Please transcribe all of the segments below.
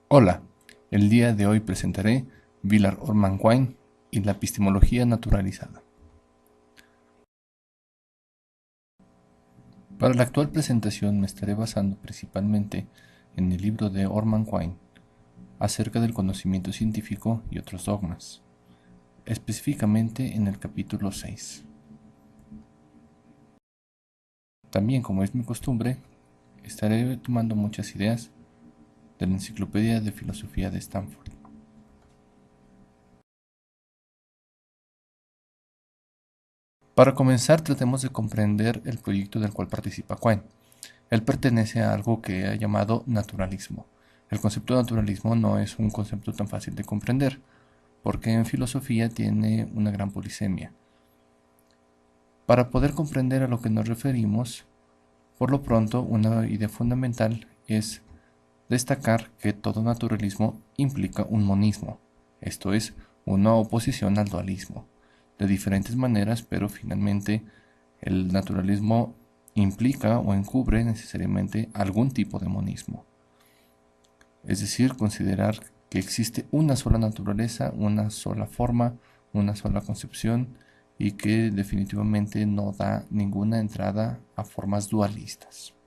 Hola, el día de hoy presentaré Villar Orman Quine y la epistemología naturalizada. Para la actual presentación me estaré basando principalmente en el libro de Orman Quine acerca del conocimiento científico y otros dogmas, específicamente en el capítulo 6. También, como es mi costumbre, estaré tomando muchas ideas de la Enciclopedia de Filosofía de Stanford. Para comenzar, tratemos de comprender el proyecto del cual participa Quine. Él pertenece a algo que ha llamado naturalismo. El concepto de naturalismo no es un concepto tan fácil de comprender, porque en filosofía tiene una gran polisemia. Para poder comprender a lo que nos referimos, por lo pronto, una idea fundamental es destacar que todo naturalismo implica un monismo, esto es, una oposición al dualismo, de diferentes maneras, pero finalmente el naturalismo implica o encubre necesariamente algún tipo de monismo. Es decir, considerar que existe una sola naturaleza, una sola forma, una sola concepción y que definitivamente no da ninguna entrada a formas dualistas.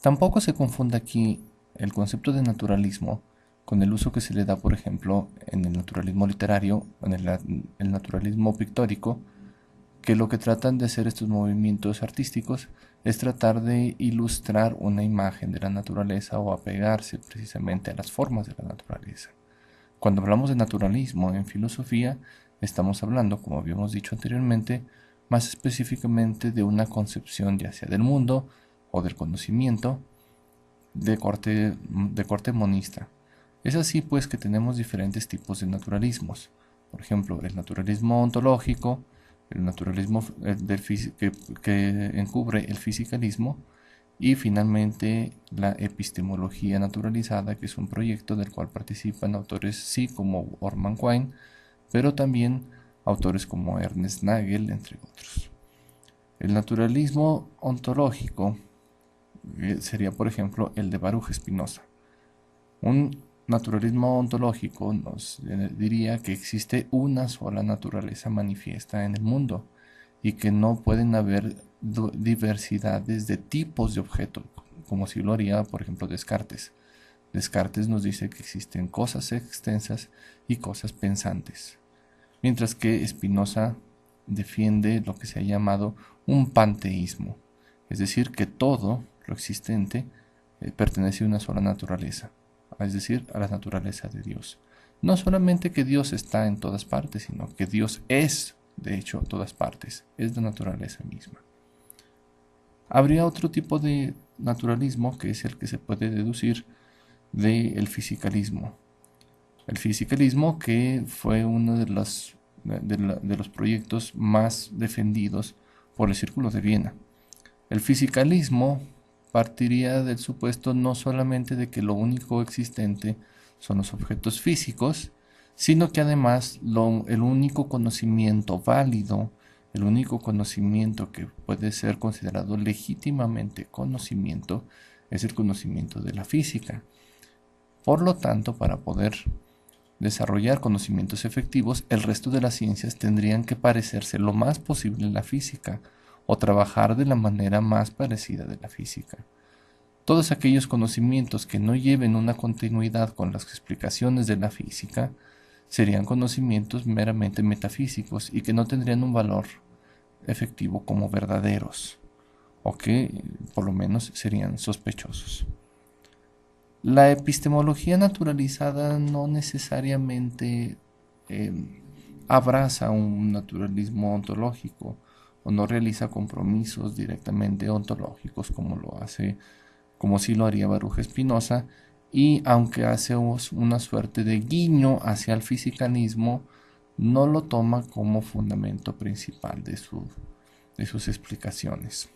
Tampoco se confunda aquí el concepto de naturalismo con el uso que se le da, por ejemplo, en el naturalismo literario, en el naturalismo pictórico, que lo que tratan de hacer estos movimientos artísticos es tratar de ilustrar una imagen de la naturaleza o apegarse precisamente a las formas de la naturaleza. Cuando hablamos de naturalismo en filosofía, estamos hablando, como habíamos dicho anteriormente, más específicamente de una concepción ya sea del mundo o del conocimiento de corte monista. Es así pues que tenemos diferentes tipos de naturalismos. Por ejemplo, el naturalismo ontológico, el naturalismo que encubre el fisicalismo y finalmente la epistemología naturalizada, que es un proyecto del cual participan autores sí como Orman Quine, pero también autores como Ernest Nagel, entre otros. El naturalismo ontológico sería, por ejemplo, el de Baruch Spinoza. Un naturalismo ontológico nos diría que existe una sola naturaleza manifiesta en el mundo y que no pueden haber diversidades de tipos de objetos, como si lo haría, por ejemplo, Descartes. Descartes nos dice que existen cosas extensas y cosas pensantes, mientras que Spinoza defiende lo que se ha llamado un panteísmo, es decir, que todo lo existente pertenece a una sola naturaleza, es decir, a la naturaleza de Dios. No solamente que Dios está en todas partes, sino que Dios es, de hecho, todas partes, es la naturaleza misma. Habría otro tipo de naturalismo que es el que se puede deducir del fisicalismo. El fisicalismo que fue uno de los proyectos más defendidos por el Círculo de Viena. El fisicalismo partiría del supuesto no solamente de que lo único existente son los objetos físicos, sino que además el único conocimiento válido, el único conocimiento que puede ser considerado legítimamente conocimiento, es el conocimiento de la física. Por lo tanto, para poder desarrollar conocimientos efectivos, el resto de las ciencias tendrían que parecerse lo más posible a la física o trabajar de la manera más parecida de la física. Todos aquellos conocimientos que no lleven una continuidad con las explicaciones de la física serían conocimientos meramente metafísicos y que no tendrían un valor efectivo como verdaderos, o que por lo menos serían sospechosos. La epistemología naturalizada no necesariamente eh, abraza un naturalismo ontológico o no realiza compromisos directamente ontológicos como sí lo haría Baruch Spinoza, y aunque hace una suerte de guiño hacia el fisicalismo, no lo toma como fundamento principal de sus explicaciones.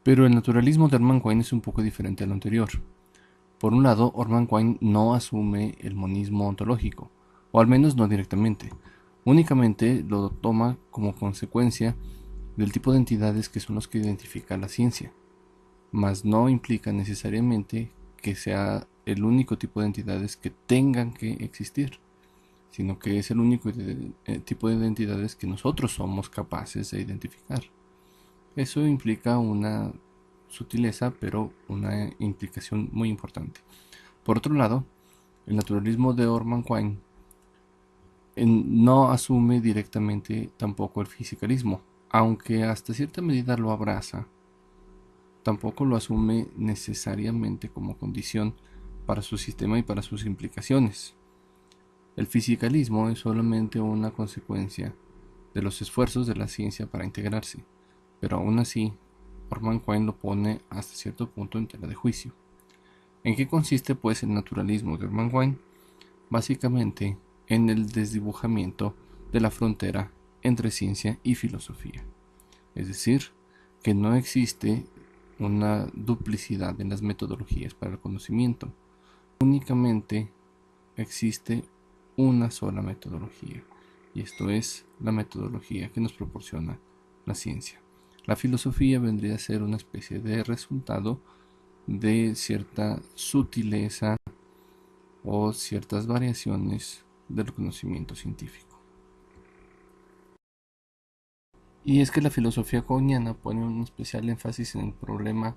Pero el naturalismo de Hermann Quine es un poco diferente al anterior. Por un lado, Hermann Quine no asume el monismo ontológico, o al menos no directamente. Únicamente lo toma como consecuencia del tipo de entidades que son los que identifica la ciencia, mas no implica necesariamente que sea el único tipo de entidades que tengan que existir, sino que es el único tipo de entidades que nosotros somos capaces de identificar. Eso implica una sutileza, pero una implicación muy importante. Por otro lado, el naturalismo de Orman Quine no asume directamente tampoco el fisicalismo, aunque hasta cierta medida lo abraza. Tampoco lo asume necesariamente como condición para su sistema y para sus implicaciones. El fisicalismo es solamente una consecuencia de los esfuerzos de la ciencia para integrarse, pero aún así, Orman Quine lo pone hasta cierto punto en tela de juicio. ¿En qué consiste pues el naturalismo de Orman Quine? Básicamente en el desdibujamiento de la frontera entre ciencia y filosofía. Es decir, que no existe una duplicidad en las metodologías para el conocimiento. Únicamente existe una sola metodología, y esto es la metodología que nos proporciona la ciencia. La filosofía vendría a ser una especie de resultado de cierta sutileza o ciertas variaciones del conocimiento científico. Y es que la filosofía coiniana pone un especial énfasis en el problema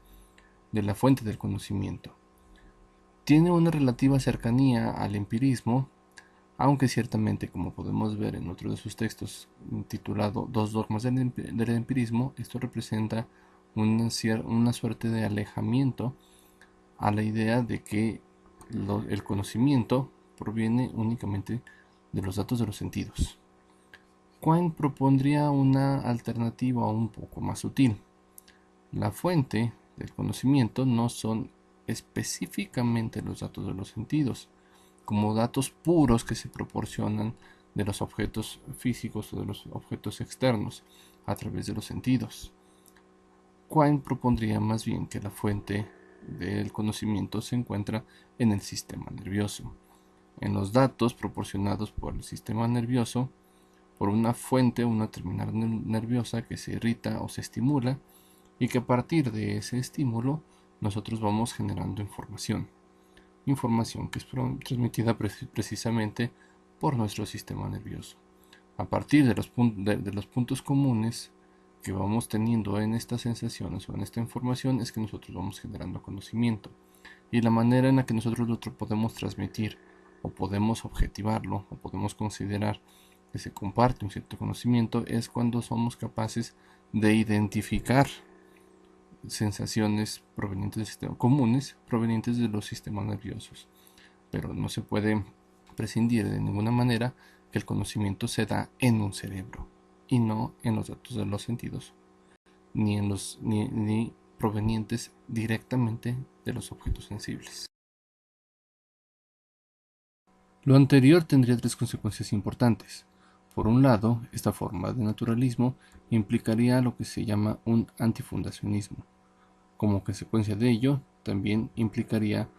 de la fuente del conocimiento. Tiene una relativa cercanía al empirismo, aunque ciertamente, como podemos ver en otro de sus textos titulado Dos dogmas del empirismo, esto representa una suerte de alejamiento a la idea de que el conocimiento proviene únicamente de los datos de los sentidos. Quine propondría una alternativa un poco más sutil. La fuente del conocimiento no son específicamente los datos de los sentidos, como datos puros que se proporcionan de los objetos físicos o de los objetos externos a través de los sentidos. Quine propondría más bien que la fuente del conocimiento se encuentra en el sistema nervioso, en los datos proporcionados por el sistema nervioso por una fuente, una terminal nerviosa que se irrita o se estimula, y que a partir de ese estímulo nosotros vamos generando información que es transmitida precisamente por nuestro sistema nervioso. A partir de los puntos comunes que vamos teniendo en estas sensaciones o en esta información es que nosotros vamos generando conocimiento, y la manera en la que nosotros lo podemos transmitir o podemos objetivarlo o podemos considerar que se comparte un cierto conocimiento es cuando somos capaces de identificar sensaciones provenientes del sistema comunes, provenientes de los sistemas nerviosos. Pero no se puede prescindir de ninguna manera que el conocimiento se da en un cerebro y no en los datos de los sentidos, ni provenientes directamente de los objetos sensibles. Lo anterior tendría tres consecuencias importantes. Por un lado, esta forma de naturalismo implicaría lo que se llama un antifundacionismo. Como consecuencia de ello, también implicaría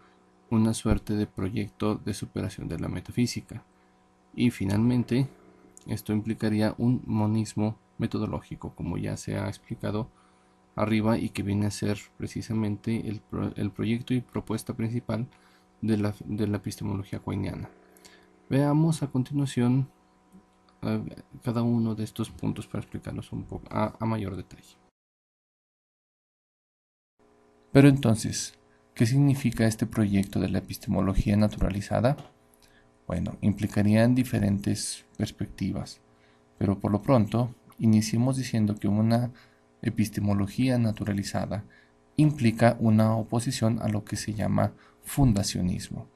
una suerte de proyecto de superación de la metafísica. Y finalmente, esto implicaría un monismo metodológico, como ya se ha explicado arriba, y que viene a ser precisamente el proyecto y propuesta principal de la epistemología quiniana. Veamos a continuación cada uno de estos puntos para explicarlos un poco a mayor detalle. Pero entonces, ¿qué significa este proyecto de la epistemología naturalizada? Bueno, implicarían diferentes perspectivas, pero por lo pronto, iniciemos diciendo que una epistemología naturalizada implica una oposición a lo que se llama fundacionismo.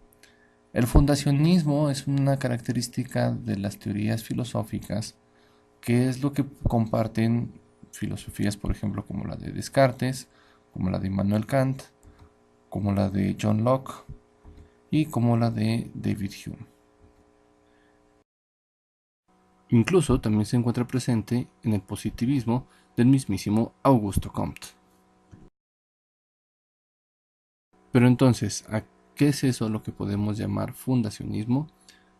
El fundacionismo es una característica de las teorías filosóficas, que es lo que comparten filosofías, por ejemplo, como la de Descartes, como la de Immanuel Kant, como la de John Locke y como la de David Hume. Incluso también se encuentra presente en el positivismo del mismísimo Augusto Comte. Pero entonces, ¿a qué es eso lo que podemos llamar fundacionismo?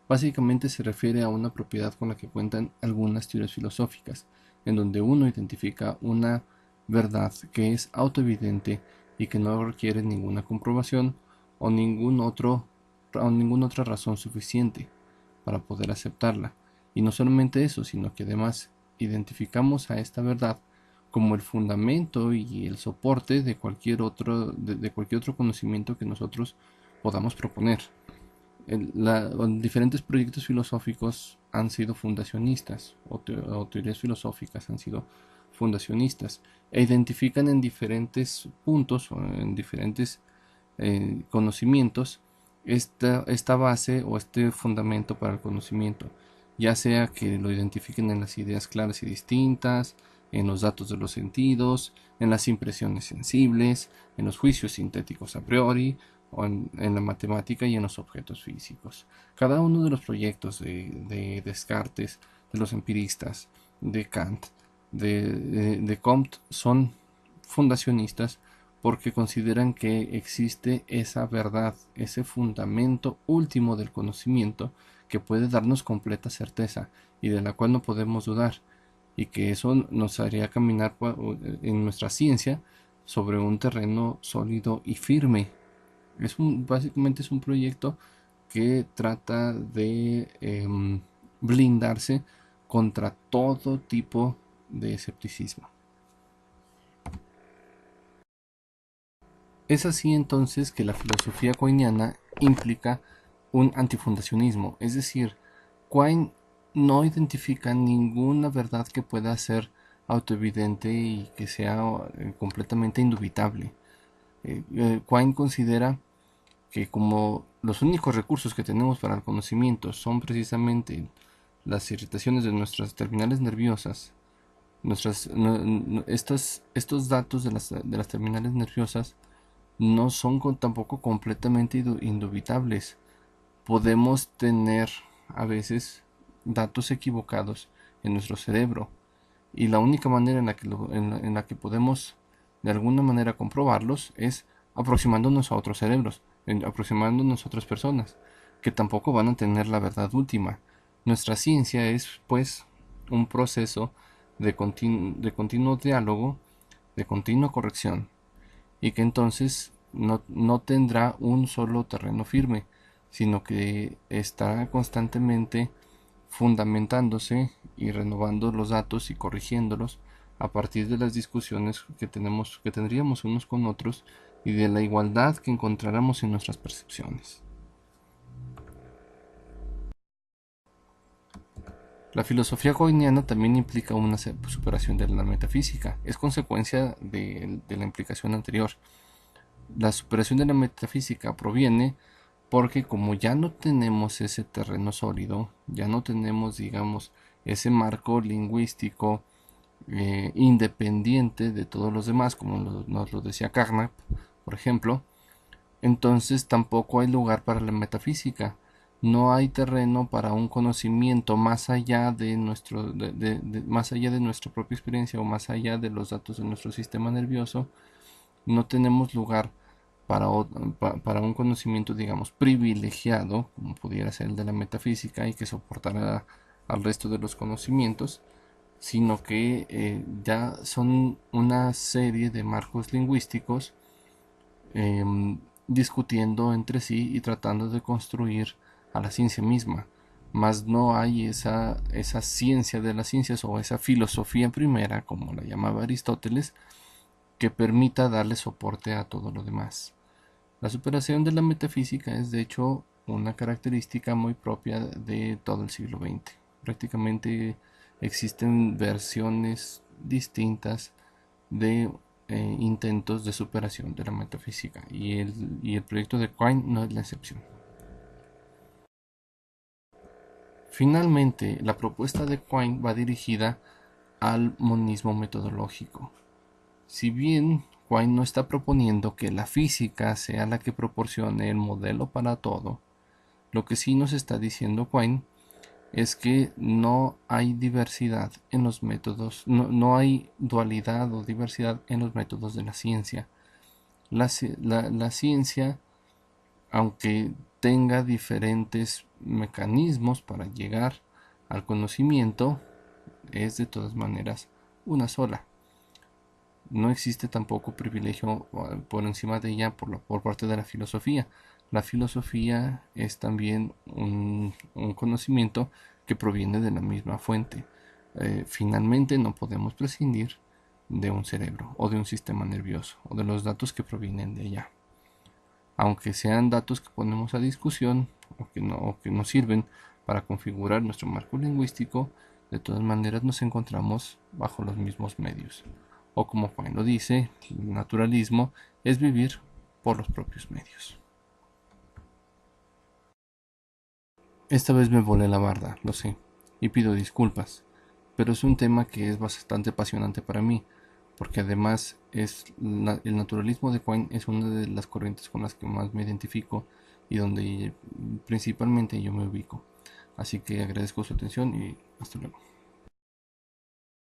básicamente se refiere a una propiedad con la que cuentan algunas teorías filosóficas, en donde uno identifica una verdad que es autoevidente y que no requiere ninguna comprobación o ninguna otra razón suficiente para poder aceptarla. Y no solamente eso, sino que además identificamos a esta verdad como el fundamento y el soporte de de cualquier otro conocimiento que nosotros podamos proponer. Diferentes proyectos filosóficos han sido fundacionistas o teorías filosóficas han sido fundacionistas e identifican en diferentes puntos o en diferentes conocimientos esta base o este fundamento para el conocimiento, ya sea que lo identifiquen en las ideas claras y distintas, en los datos de los sentidos, en las impresiones sensibles, en los juicios sintéticos a priori, o en la matemática y en los objetos físicos. Cada uno de los proyectos de Descartes, de los empiristas, de Kant, de Comte son fundacionistas porque consideran que existe esa verdad, ese fundamento último del conocimiento que puede darnos completa certeza y de la cual no podemos dudar, y que eso nos haría caminar en nuestra ciencia sobre un terreno sólido y firme. Básicamente es un proyecto que trata de blindarse contra todo tipo de escepticismo. Es así entonces que la filosofía quiniana implica un antifundacionismo, es decir, Quine no identifica ninguna verdad que pueda ser autoevidente y que sea completamente indubitable. Quine considera que como los únicos recursos que tenemos para el conocimiento son precisamente las irritaciones de nuestras terminales nerviosas, estos datos de las terminales nerviosas no son tampoco completamente indubitables. Podemos tener a veces datos equivocados en nuestro cerebro y la única manera en la que podemos de alguna manera comprobarlos es aproximándonos a otros cerebros, aproximándonos a otras personas que tampoco van a tener la verdad última. Nuestra ciencia es pues un proceso de continuo diálogo, de continua corrección, y que entonces no tendrá un solo terreno firme, sino que estará constantemente fundamentándose y renovando los datos y corrigiéndolos a partir de las discusiones que tendríamos unos con otros y de la igualdad que encontráramos en nuestras percepciones. La filosofía goiniana también implica una superación de la metafísica, es consecuencia de la implicación anterior. La superación de la metafísica proviene porque como ya no tenemos ese terreno sólido, ya no tenemos, digamos, ese marco lingüístico independiente de todos los demás, como nos lo decía Carnap, por ejemplo, entonces tampoco hay lugar para la metafísica. No hay terreno para un conocimiento más allá más allá de nuestra propia experiencia o más allá de los datos de nuestro sistema nervioso. No tenemos lugar para un conocimiento, digamos, privilegiado, como pudiera ser el de la metafísica y que soportara al resto de los conocimientos, sino que ya son una serie de marcos lingüísticos discutiendo entre sí y tratando de construir a la ciencia misma. Mas no hay esa ciencia de las ciencias o esa filosofía primera, como la llamaba Aristóteles, que permita darle soporte a todo lo demás. La superación de la metafísica es de hecho una característica muy propia de todo el siglo XX. Prácticamente existen versiones distintas de intentos de superación de la metafísica y el proyecto de Quine no es la excepción. Finalmente, la propuesta de Quine va dirigida al monismo metodológico. Si bien Quine no está proponiendo que la física sea la que proporcione el modelo para todo, lo que sí nos está diciendo Quine es que no hay diversidad en los métodos, no hay dualidad o diversidad en los métodos de la ciencia. La ciencia, aunque tenga diferentes mecanismos para llegar al conocimiento, es de todas maneras una sola. No existe tampoco privilegio por encima de ella por parte de la filosofía. La filosofía es también un conocimiento que proviene de la misma fuente. Finalmente no podemos prescindir de un cerebro o de un sistema nervioso o de los datos que provienen de ella. Aunque sean datos que ponemos a discusión o que nos sirven para configurar nuestro marco lingüístico, de todas maneras nos encontramos bajo los mismos medios. O como Juan lo dice, el naturalismo es vivir por los propios medios. Esta vez me volé la barda, lo sé, y pido disculpas, pero es un tema que es bastante apasionante para mí, porque además el naturalismo de Quine es una de las corrientes con las que más me identifico y donde principalmente yo me ubico. Así que agradezco su atención y hasta luego.